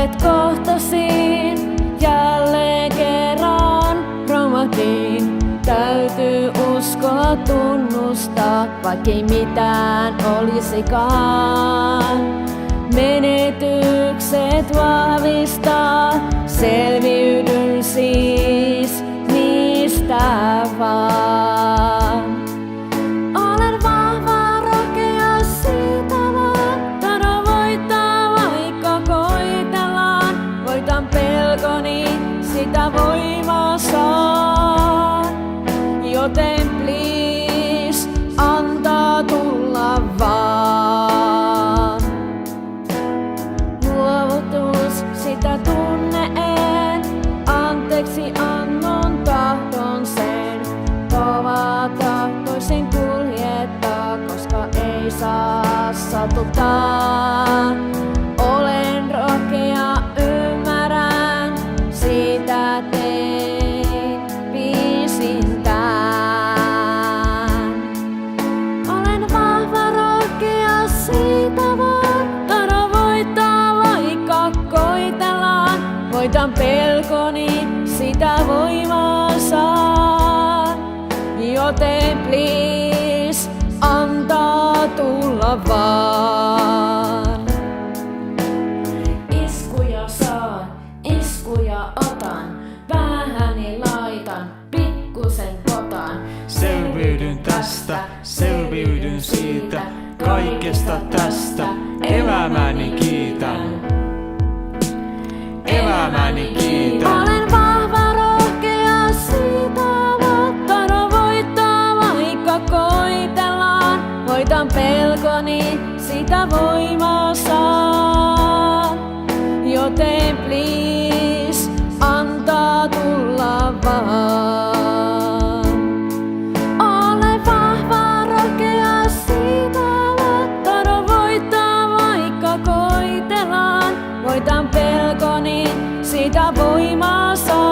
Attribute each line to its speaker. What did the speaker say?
Speaker 1: Teidät kohtasin jälleen kerran romahdin. Täytyy uskoa tunnustaa, vaikkei mitään olisikaan. Menetykset vahvistaa, selviydyn siis niistä vaan. Olen vahva, rohkea siitä vaan. Tahdon voittaa, vaikka koitellaan. Voitan pelkoni, sitä voimaa saan. Joten please, antaa tulla vaan. Luovutus, sitä tunne en. Anteeksi annon tahdon sen. Kovaa tahtoisin kuljettaa, koska ei saa satuttaa. Olen rohkea, ymmärrän, siitä tein biisin tän. Olen vahva, rohkea, siitä vaan. Tahdon voittaa, vaikka koitellaan. Voitan pelkoni, sitä voimaa saan. Joten please, antaa tulla vaan. Iskuja saan, iskuja otan. Päähäni laitan, pikkusen kotan.
Speaker 2: Selviydyn tästä, selviydyn siitä, kaikesta tästä. Elämäni kiitän. Elämäni kiitän.
Speaker 1: Olen vahva, rohkea, siitä vaan. Tahdon voittaa, vaikka koitellaan. Voitan pelkoni, sitä voimaa saan. Joten please, antaa tulla vaan. Olen vahva, rohkea, siitä vaan. Tahdon voittaa, vaikka koitellaan. Voitan pelkoni, sitä voimaa saan.